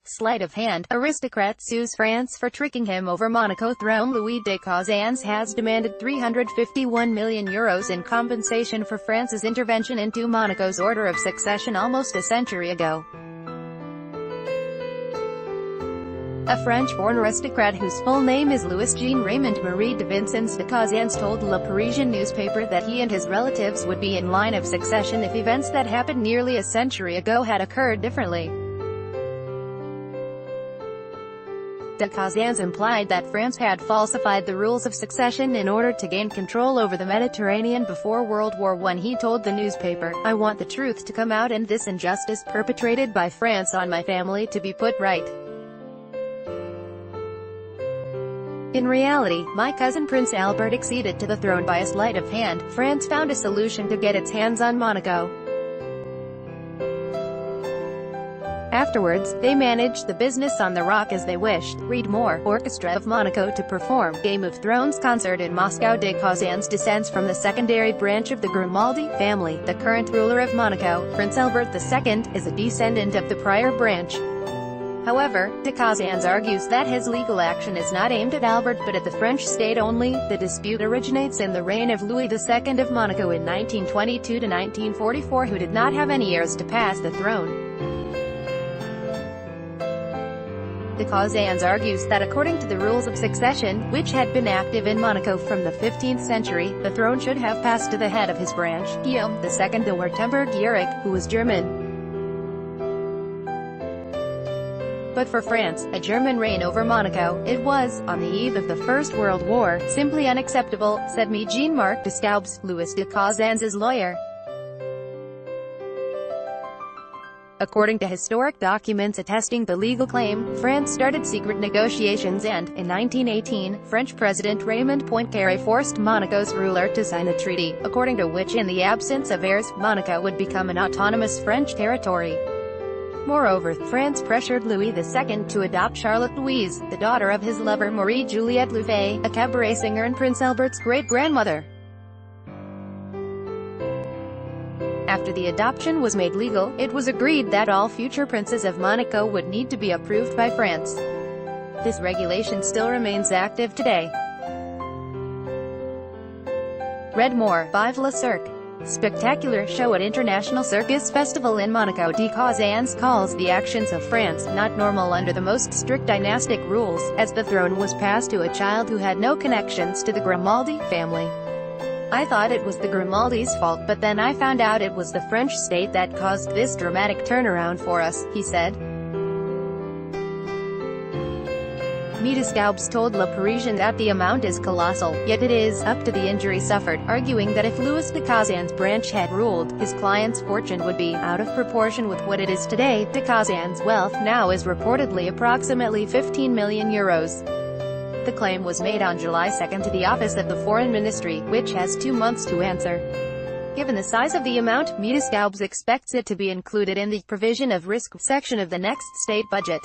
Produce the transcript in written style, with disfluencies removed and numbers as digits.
Sleight of hand, Aristocrat sues France for tricking him over Monaco throne. Louis de Cazans has demanded €351 million in compensation for France's intervention into Monaco's order of succession almost a century ago. A French-born aristocrat whose full name is Louis-Jean Raymond Marie de Vincennes de Cazans told Le Parisien newspaper that he and his relatives would be in line of succession if events that happened nearly a century ago had occurred differently. De Cazans implied that France had falsified the rules of succession in order to gain control over the Mediterranean before World War I. He told the newspaper, "I want the truth to come out and this injustice perpetrated by France on my family to be put right. In reality, my cousin Prince Albert acceded to the throne by a sleight of hand. France found a solution to get its hands on Monaco. Afterwards, they managed the business on the rock as they wished." Read more. Orchestra of Monaco to perform Game of Thrones concert in Moscow. De Cazans descends from the secondary branch of the Grimaldi family. The current ruler of Monaco, Prince Albert II, is a descendant of the prior branch. However, de Cazans argues that his legal action is not aimed at Albert but at the French state only. The dispute originates in the reign of Louis II of Monaco in 1922 to 1944, who did not have any heirs to pass the throne. De Cazans argues that according to the rules of succession, which had been active in Monaco from the 15th century, the throne should have passed to the head of his branch, Guillaume II de Wurtemberg-Euric, who was German. But for France, a German reign over Monaco, it was, on the eve of the First World War, simply unacceptable, said me Jean-Marc Descaubes, Louis de Cazans' lawyer. According to historic documents attesting the legal claim, France started secret negotiations and, in 1918, French President Raymond Poincaré forced Monaco's ruler to sign a treaty, according to which in the absence of heirs, Monaco would become an autonomous French territory. Moreover, France pressured Louis II to adopt Charlotte Louise, the daughter of his lover Marie-Juliette Louvet, a cabaret singer and Prince Albert's great-grandmother. After the adoption was made legal, it was agreed that all future princes of Monaco would need to be approved by France. This regulation still remains active today. Read more. Vive le Cirque. Spectacular show at International Circus Festival in Monaco. De Cazans calls the actions of France not normal under the most strict dynastic rules, as the throne was passed to a child who had no connections to the Grimaldi family. "I thought it was the Grimaldis' fault, but then I found out it was the French state that caused this dramatic turnaround for us," he said. Descaubes told Le Parisien that the amount is colossal, yet it is up to the injury suffered, arguing that if Louis de Cazans' branch had ruled, his client's fortune would be out of proportion with what it is today. De Cazans' wealth now is reportedly approximately €15 million. The claim was made on July 2 to the Office of the Foreign Ministry, which has 2 months to answer. Given the size of the amount, Descaubes expects it to be included in the provision of risk section of the next state budget.